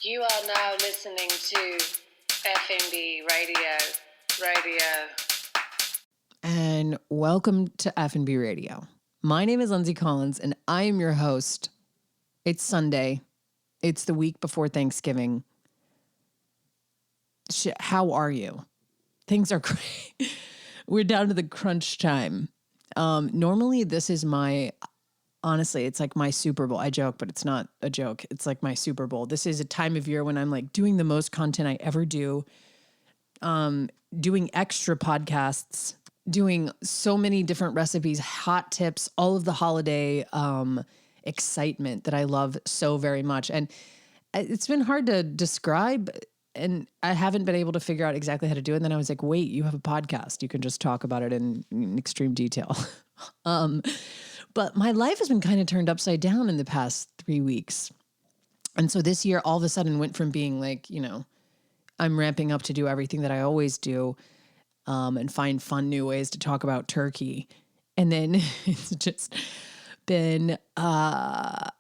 You are now listening to Effin Radio. And welcome to F&B Radio. My name is Lindsay Collins, and I am your host. It's Sunday. It's the week before Thanksgiving. How are you? Things are great. We're down to the crunch time. Normally, this is honestly, it's like my Super Bowl. I joke, but it's not a joke. It's like my Super Bowl. This is a time of year when I'm like doing the most content I ever do, doing extra podcasts, doing so many different recipes, hot tips, all of the holiday excitement that I love so very much. And it's been hard to describe, and I haven't been able to figure out exactly how to do it. And then I was like, wait, you have a podcast. You can just talk about it in extreme detail. But my life has been kind of turned upside down in the past 3 weeks. And so this year all of a sudden went from being like, I'm ramping up to do everything that I always do, and find fun new ways to talk about turkey. And then it's just been a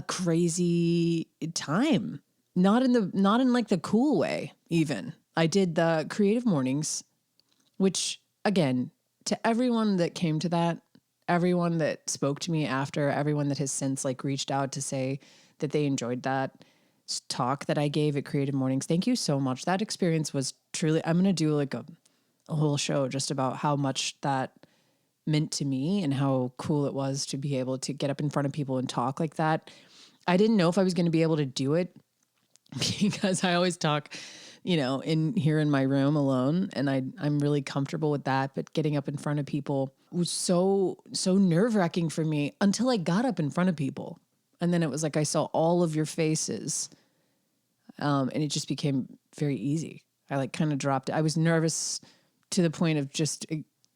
crazy time. Not in like the cool way, even. I did the creative mornings, which again, to everyone that came to that, everyone that spoke to me after, everyone that has since like reached out to say that they enjoyed that talk that I gave at Creative Mornings. Thank you so much. That experience was truly, I'm going to do like a whole show just about how much that meant to me and how cool it was to be able to get up in front of people and talk like that. I didn't know if I was going to be able to do it because I always talk, in my room alone, and I'm really comfortable with that. But getting up in front of people was so nerve-wracking for me until I got up in front of people. And then it was like I saw all of your faces, and it just became very easy. I like kind of dropped it. I was nervous to the point of just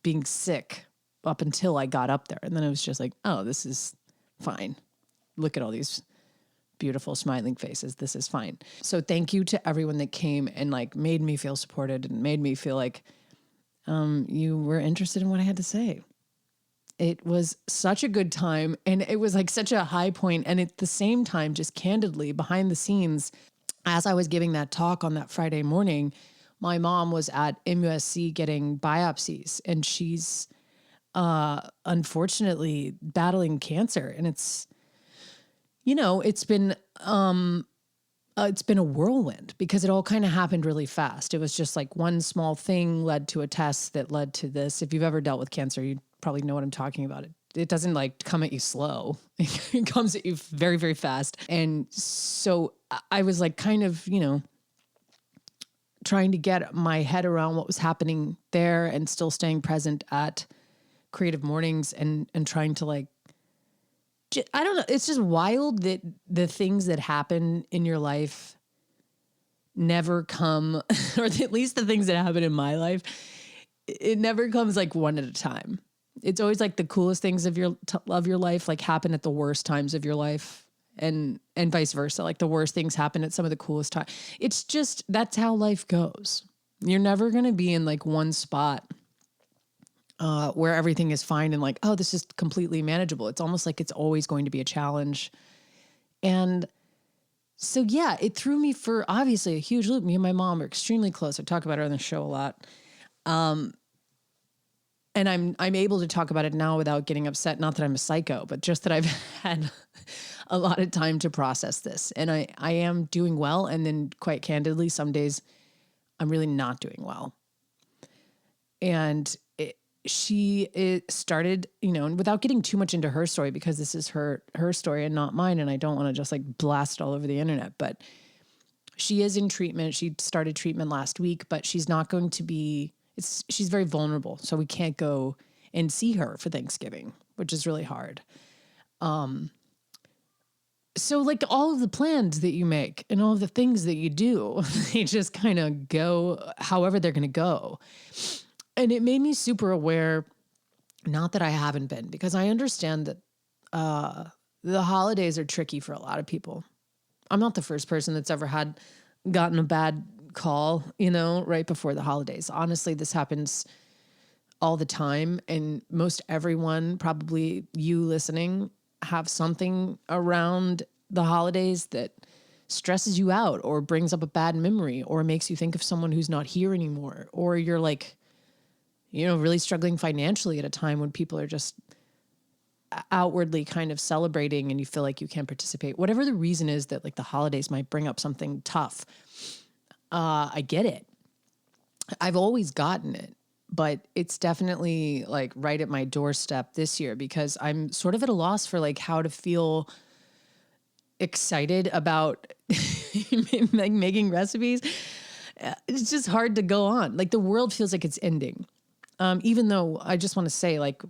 being sick up until I got up there. And then it was just like, oh, this is fine. Look at all these beautiful smiling faces. This is fine. So thank you to everyone that came and like made me feel supported and made me feel like you were interested in what I had to say. It was such a good time, and it was like such a high point. And at the same time, just candidly behind the scenes, as I was giving that talk on that Friday morning, my mom was at MUSC getting biopsies, and she's unfortunately battling cancer. And it's been a whirlwind because it all kind of happened really fast. It was just like one small thing led to a test that led to this. If you've ever dealt with cancer, you probably know what I'm talking about. It doesn't like come at you slow. It comes at you very, very fast. And so I was like kind of, trying to get my head around what was happening there and still staying present at Creative Mornings and trying to like, I don't know. It's just wild that the things that happen in your life never come, or at least the things that happen in my life, it never comes like one at a time. It's always like the coolest things of your life like happen at the worst times of your life, and vice versa. Like the worst things happen at some of the coolest times. It's just, that's how life goes. You're never going to be in like one spot where everything is fine and like, oh, this is completely manageable. It's almost like it's always going to be a challenge. And so, yeah, it threw me for obviously a huge loop. Me and my mom are extremely close. I talk about her on the show a lot. And I'm able to talk about it now without getting upset. Not that I'm a psycho, but just that I've had a lot of time to process this. And I am doing well. And then quite candidly, some days I'm really not doing well. And she started, and without getting too much into her story, because this is her story and not mine, and I don't want to just like blast all over the internet, but she is in treatment. She started treatment last week, but she's not going to be, she's very vulnerable. So we can't go and see her for Thanksgiving, which is really hard. So like all of the plans that you make and all of the things that you do, they just kind of go however they're going to go. And it made me super aware, not that I haven't been, because I understand that the holidays are tricky for a lot of people. I'm not the first person that's ever gotten a bad call, right before the holidays. Honestly, this happens all the time. And most everyone, probably you listening, have something around the holidays that stresses you out or brings up a bad memory or makes you think of someone who's not here anymore, or you're like, really struggling financially at a time when people are just outwardly kind of celebrating and you feel like you can't participate. Whatever the reason is that like the holidays might bring up something tough. I get it. I've always gotten it, but it's definitely like right at my doorstep this year because I'm sort of at a loss for like how to feel excited about like making recipes. It's just hard to go on. Like the world feels like it's ending. Even though I just want to say like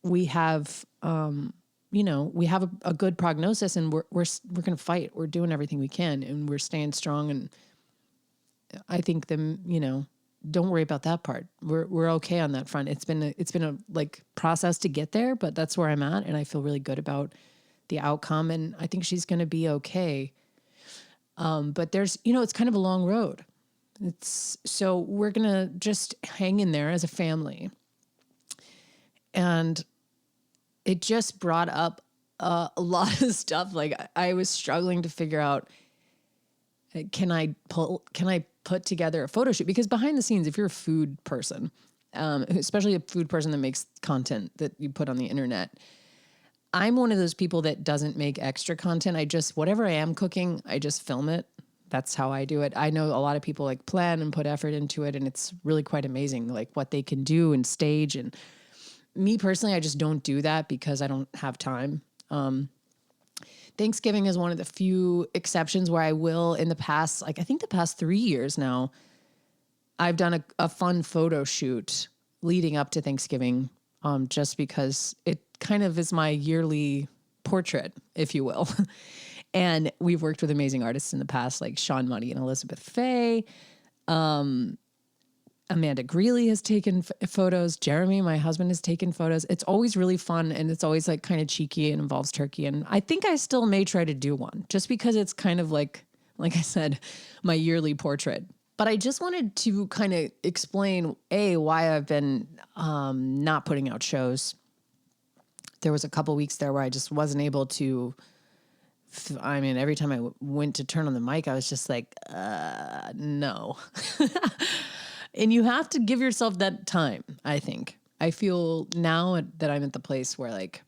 we have, we have a good prognosis and we're going to fight. We're doing everything we can and we're staying strong. And I think don't worry about that part. We're okay on that front. It's been a like process to get there, but that's where I'm at. And I feel really good about the outcome. And I think she's going to be okay. But there's, it's kind of a long road. So we're going to just hang in there as a family. And it just brought up a lot of stuff. Like I was struggling to figure out, can I put together a photo shoot? Because behind the scenes, if you're a food person, especially a food person that makes content that you put on the internet, I'm one of those people that doesn't make extra content. Whatever I am cooking, I just film it. That's how I do it. I know a lot of people like plan and put effort into it, and it's really quite amazing, like what they can do and stage. And me personally, I just don't do that because I don't have time. Thanksgiving is one of the few exceptions where I will in the past, like I think the past 3 years now, I've done a fun photo shoot leading up to Thanksgiving, just because it kind of is my yearly portrait, if you will. And we've worked with amazing artists in the past, like Sean Money and Elizabeth Faye. Amanda Greeley has taken photos. Jeremy, my husband, has taken photos. It's always really fun, and it's always like kind of cheeky and involves turkey. And I think I still may try to do one just because it's kind of like I said, my yearly portrait. But I just wanted to kind of explain, why I've been not putting out shows. There was a couple weeks there where I just wasn't able to. Every time I went to turn on the mic, I was just like, no. And you have to give yourself that time, I think. I feel now that I'm at the place where like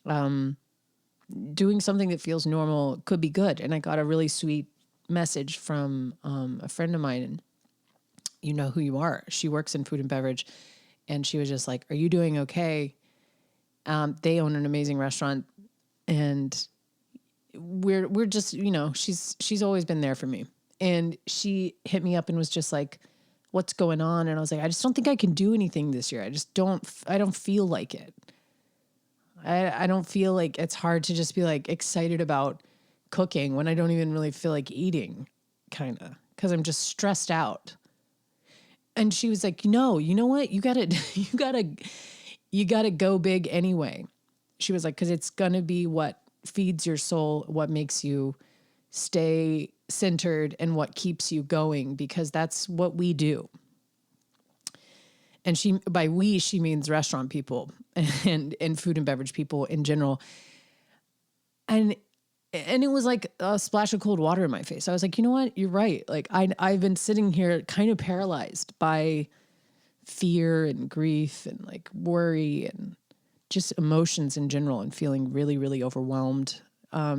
doing something that feels normal could be good. And I got a really sweet message from a friend of mine, and you know who you are. She works in food and beverage, and she was just like, "Are you doing okay?" They own an amazing restaurant, and we're just, she's always been there for me. And she hit me up and was just like, "What's going on?" And I was like, "I just don't think I can do anything this year. I don't feel like it. I don't feel like it's hard to just be like excited about cooking when I don't even really feel like eating, kind of, because I'm just stressed out." And she was like, "No, you know what? You gotta go big anyway." She was like, "Because it's gonna be what feeds your soul, what makes you stay centered, and what keeps you going, because that's what we do." And by we, she means restaurant people and food and beverage people in general. And it was like a splash of cold water in my face. I was like, you know what? You're right. Like I've been sitting here kind of paralyzed by fear and grief and like worry and just emotions in general, and feeling really, really overwhelmed.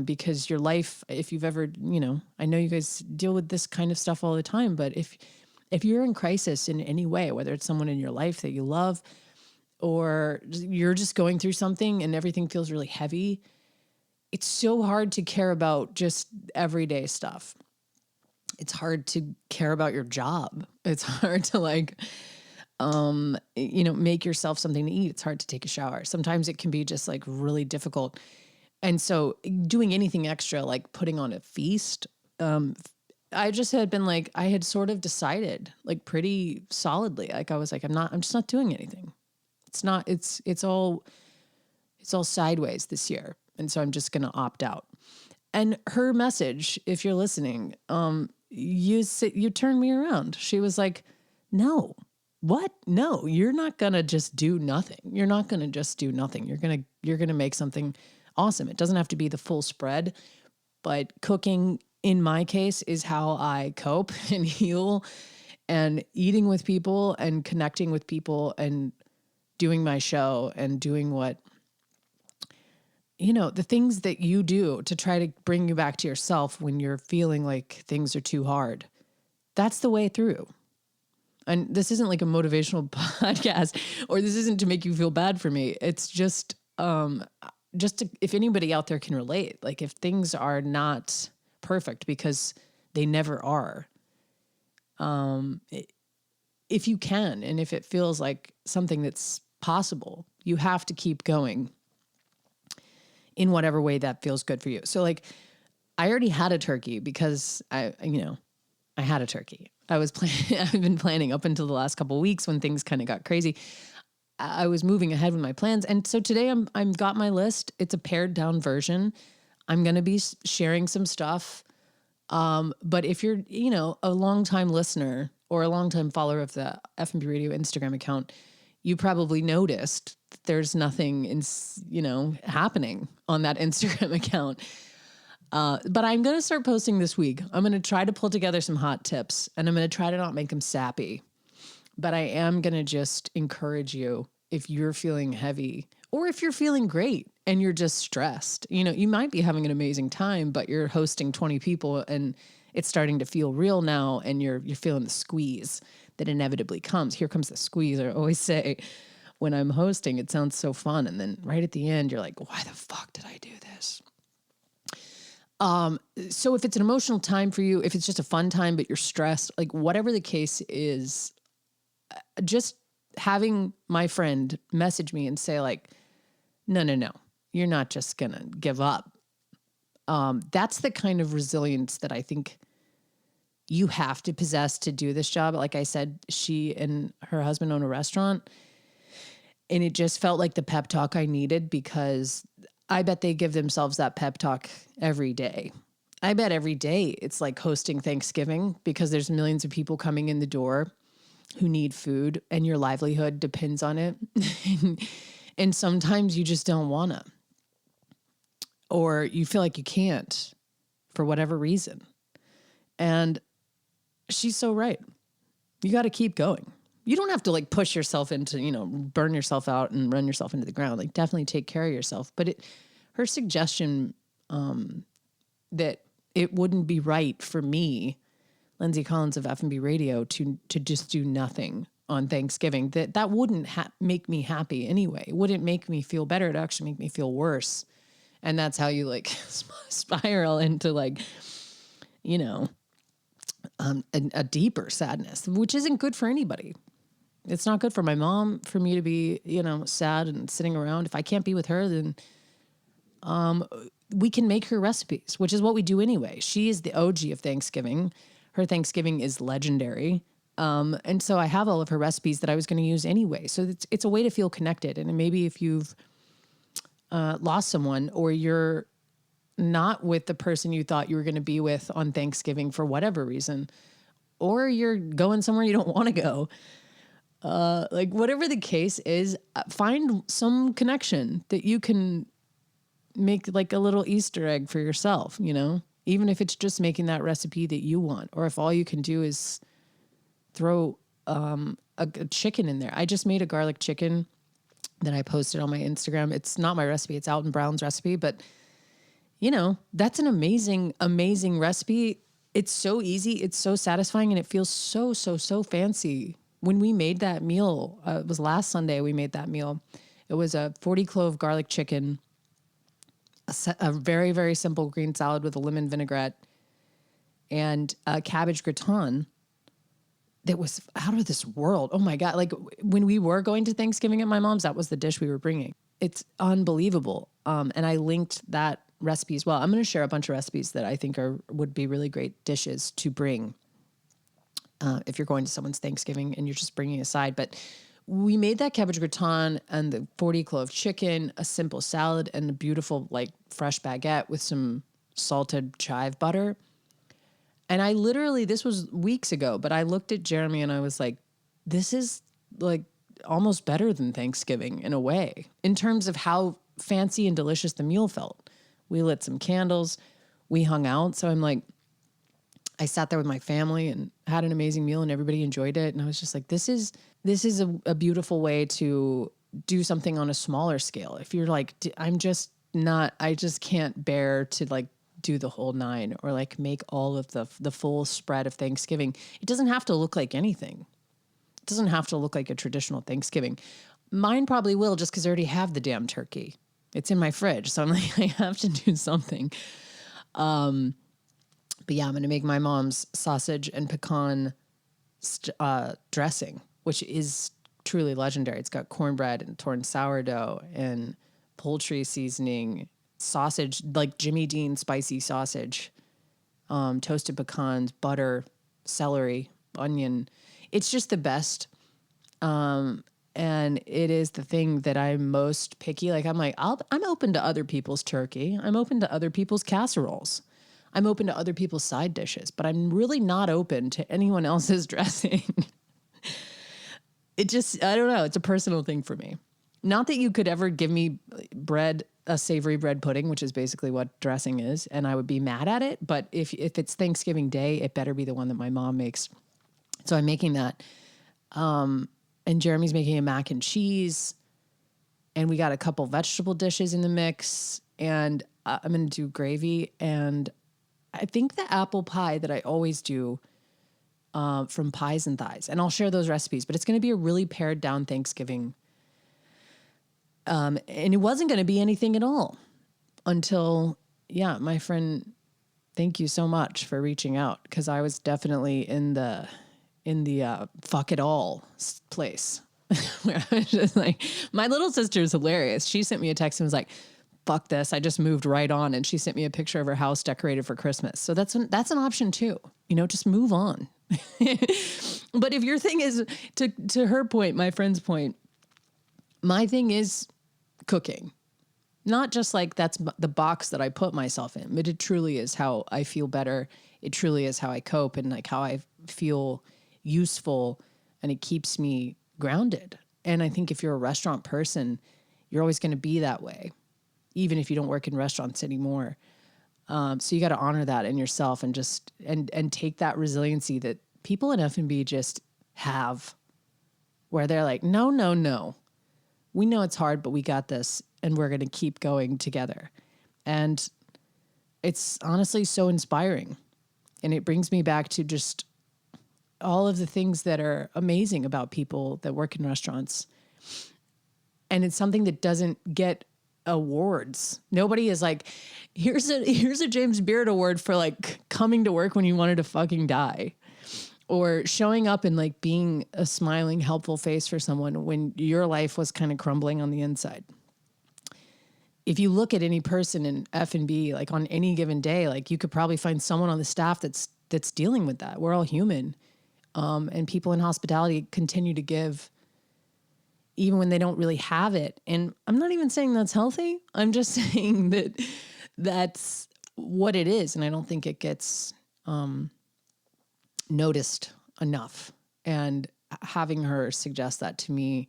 Because your life, if you've ever, I know you guys deal with this kind of stuff all the time, but if you're in crisis in any way, whether it's someone in your life that you love, or you're just going through something and everything feels really heavy, it's so hard to care about just everyday stuff. It's hard to care about your job. It's hard to make yourself something to eat. It's hard to take a shower. Sometimes it can be just like really difficult. And so doing anything extra, like putting on a feast, I just had been like, I had sort of decided like pretty solidly. Like I was like, I'm just not doing anything. It's all sideways this year. And so I'm just going to opt out. And her message, if you're listening, you turned me around. She was like, "No, what? No, you're not going to just do nothing. You're not going to just do nothing. You're going to make something awesome. It doesn't have to be the full spread, but cooking in my case, is how I cope and heal, and eating with people and connecting with people and doing my show and doing what, the things that you do to try to bring you back to yourself when you're feeling like things are too hard. That's the way through. And this isn't like a motivational podcast, or this isn't to make you feel bad for me. It's just if anybody out there can relate, like if things are not perfect, because they never are. If you can, and if it feels like something that's possible, you have to keep going in whatever way that feels good for you. So like, I already had a turkey because I had a turkey. I've been planning up until the last couple of weeks when things kind of got crazy. I was moving ahead with my plans. And so today I'm got my list. It's a pared down version. I'm going to be sharing some stuff. But if you're, a longtime listener or a longtime follower of the F&B Radio Instagram account, you probably noticed that there's nothing happening on that Instagram account. But I'm going to start posting this week. I'm going to try to pull together some hot tips, and I'm going to try to not make them sappy. But I am going to just encourage you, if you're feeling heavy or if you're feeling great and you're just stressed, you might be having an amazing time, but you're hosting 20 people and it's starting to feel real now, and you're feeling the squeeze that inevitably comes. Here comes the squeeze. I always say when I'm hosting, it sounds so fun. And then right at the end, you're like, why the fuck did I do this? So if it's an emotional time for you, if it's just a fun time, but you're stressed, like whatever the case is, just having my friend message me and say like, no, you're not just going to give up. That's the kind of resilience that I think you have to possess to do this job. Like I said, she and her husband own a restaurant, and it just felt like the pep talk I needed, because I bet they give themselves that pep talk every day. I bet every day it's like hosting Thanksgiving, because there's millions of people coming in the door who need food, and your livelihood depends on it. And sometimes you just don't want to, or you feel like you can't for whatever reason. And she's so right. You got to keep going. You don't have to like push yourself into, burn yourself out and run yourself into the ground. Like definitely take care of yourself. But her suggestion that it wouldn't be right for me, Lindsay Collins of F&B Radio, to just do nothing on Thanksgiving, that wouldn't make me happy anyway. It wouldn't make me feel better. It'd actually make me feel worse. And that's how you like spiral into like, a deeper sadness, which isn't good for anybody. It's not good for my mom for me to be, sad and sitting around. If I can't be with her, then we can make her recipes, which is what we do anyway. She is the OG of Thanksgiving. Her Thanksgiving is legendary. And so I have all of her recipes that I was going to use anyway. So it's a way to feel connected. And maybe if you've lost someone, or you're not with the person you thought you were going to be with on Thanksgiving for whatever reason, or you're going somewhere you don't want to go, like whatever the case is, find some connection that you can make like a little Easter egg for yourself, even if it's just making that recipe that you want, or if all you can do is throw a chicken in there. I just made a garlic chicken that I posted on my Instagram. It's not my recipe. It's Alton Brown's recipe, but that's an amazing, amazing recipe. It's so easy. It's so satisfying, and it feels so, so, so fancy. When we made that meal, it was last Sunday we made that meal. It was a 40 clove garlic chicken, a very, very simple green salad with a lemon vinaigrette, and a cabbage gratin that was out of this world. Oh my God. Like when we were going to Thanksgiving at my mom's, that was the dish we were bringing. It's unbelievable. And I linked that recipe as well. I'm going to share a bunch of recipes that I think would be really great dishes to bring if you're going to someone's Thanksgiving and you're just bringing a side. But we made that cabbage gratin and the 40 clove chicken, a simple salad, and a beautiful like fresh baguette with some salted chive butter. And I literally, this was weeks ago, but I looked at Jeremy and I was like, this is like almost better than Thanksgiving in a way, in terms of how fancy and delicious the meal felt. We lit some candles, we hung out. So I'm like, I sat there with my family and had an amazing meal and everybody enjoyed it. And I was just like, this is a beautiful way to do something on a smaller scale. If you're like, I just can't bear to like do the whole nine or like make all of the full spread of Thanksgiving. It doesn't have to look like anything. It doesn't have to look like a traditional Thanksgiving. Mine probably will, just because I already have the damn turkey. It's in my fridge. So I'm like, I have to do something. But yeah, I'm going to make my mom's sausage and pecan dressing, which is truly legendary. It's got cornbread and torn sourdough and poultry seasoning, sausage, like Jimmy Dean spicy sausage, toasted pecans, butter, celery, onion. It's just the best. And it is the thing that I'm most picky. Like I'm open to other people's turkey. I'm open to other people's casseroles. I'm open to other people's side dishes, but I'm really not open to anyone else's dressing. I don't know. It's a personal thing for me. Not that you could ever give me a savory bread pudding, which is basically what dressing is, and I would be mad at it. But if it's Thanksgiving Day, it better be the one that my mom makes. So I'm making that. And Jeremy's making a mac and cheese, and we got a couple vegetable dishes in the mix, and I'm going to do gravy, and I think the apple pie that I always do from Pies and Thighs, and I'll share those recipes, but it's going to be a really pared down Thanksgiving. And it wasn't going to be anything at all until, my friend, thank you so much for reaching out, because I was definitely in the fuck it all place where I was just like, my little sister is hilarious. She sent me a text and was like, fuck this. I just moved right on. And she sent me a picture of her house decorated for Christmas. So that's an option too, just move on. But if your thing is to her point, my friend's point, my thing is cooking, not just like that's the box that I put myself in, but it truly is how I feel better. It truly is how I cope and like how I feel useful, and it keeps me grounded. And I think if you're a restaurant person, you're always going to be that way, even if you don't work in restaurants anymore. So you got to honor that in yourself and just and take that resiliency that people in F&B just have, where they're like, no, we know it's hard, but we got this, and we're going to keep going together. And it's honestly so inspiring, and it brings me back to just all of the things that are amazing about people that work in restaurants. And it's something that doesn't get awards. Nobody is like, here's a James Beard award for like coming to work when you wanted to fucking die, or showing up and like being a smiling, helpful face for someone when your life was kind of crumbling on the inside. If you look at any person in F&B, like on any given day, like you could probably find someone on the staff that's dealing with that. We're all human. And people in hospitality continue to give even when they don't really have it. And I'm not even saying that's healthy. I'm just saying that that's what it is. And I don't think it gets noticed enough. And having her suggest that to me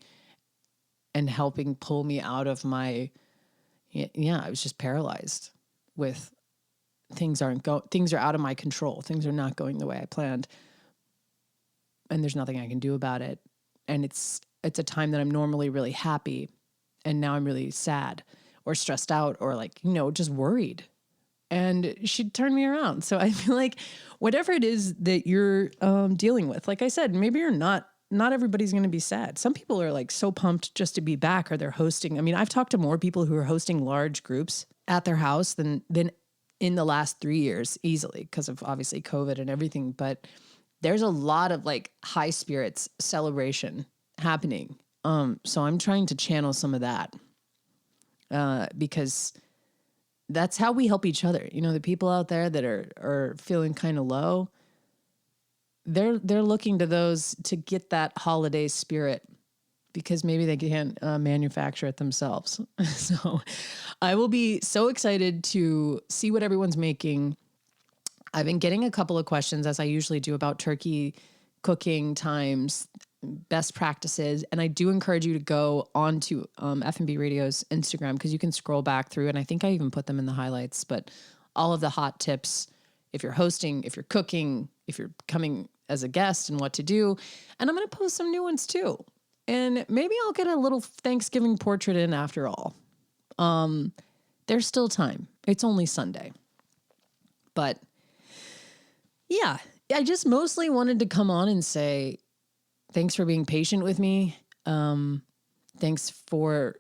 and helping pull me out of I was just paralyzed with things are out of my control. Things are not going the way I planned. And there's nothing I can do about it. And it's a time that I'm normally really happy, and now I'm really sad or stressed out or like, just worried. And she turned me around. So I feel like whatever it is that you're dealing with, like I said, maybe you're not everybody's going to be sad. Some people are like so pumped just to be back, or they're hosting. I mean, I've talked to more people who are hosting large groups at their house than in the last 3 years easily, because of obviously COVID and everything. But there's a lot of like high spirits celebration happening. So I'm trying to channel some of that because that's how we help each other. The people out there that are feeling kind of low, they're looking to those to get that holiday spirit, because maybe they can't manufacture it themselves. So I will be so excited to see what everyone's making. I've been getting a couple of questions, as I usually do, about turkey cooking times, best practices. And I do encourage you to go onto F&B Radio's Instagram, because you can scroll back through, and I think I even put them in the highlights, but all of the hot tips if you're hosting, if you're cooking, if you're coming as a guest and what to do. And I'm going to post some new ones too. And maybe I'll get a little Thanksgiving portrait in after all. There's still time. It's only Sunday. But yeah, I just mostly wanted to come on and say, thanks for being patient with me. Thanks for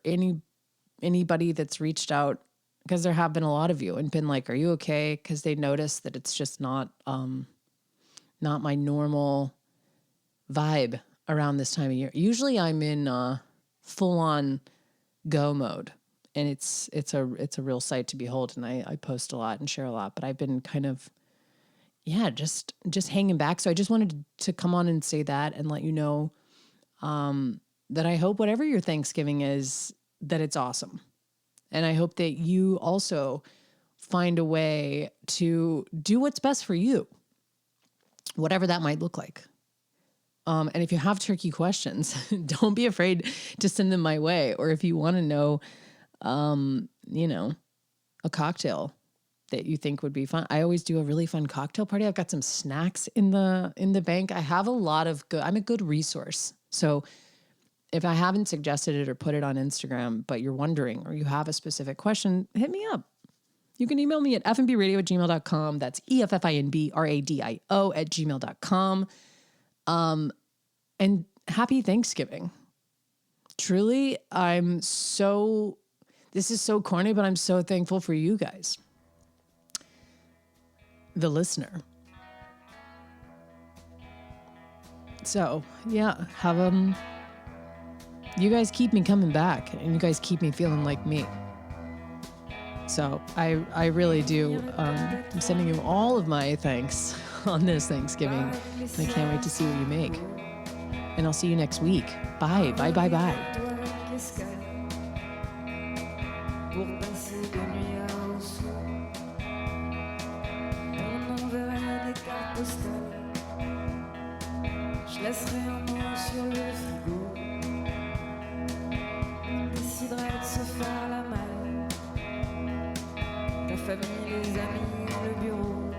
anybody that's reached out, because there have been a lot of you and been like, are you okay? Because they noticed that it's just not my normal vibe around this time of year. Usually I'm in full on go mode, and it's a real sight to behold. And I post a lot and share a lot, but I've been kind of, just hanging back. So I just wanted to come on and say that and let you know that I hope whatever your Thanksgiving is, that it's awesome. And I hope that you also find a way to do what's best for you, whatever that might look like. And if you have tricky questions, don't be afraid to send them my way. Or if you want to know, a cocktail that you think would be fun. I always do a really fun cocktail party. I've got some snacks in the bank. I have a lot of I'm a good resource. So if I haven't suggested it or put it on Instagram, but you're wondering or you have a specific question, hit me up. You can email me at fnbradio@gmail.com. That's EFFINBRADIO@gmail.com. And happy Thanksgiving. Truly, this is so corny, but I'm so thankful for you guys, the listener. So yeah, you guys keep me coming back, and you guys keep me feeling like me. So I really do. I'm sending you all of my thanks on this Thanksgiving. And I can't wait to see what you make. And I'll see you next week. Bye, bye, bye, bye. Pour passer de nuit à Rousseau, on enverrait des cartes postales. Je laisserai un mot sur le frigo. Déciderai de se faire la malle. Ta famille, les amis, le bureau.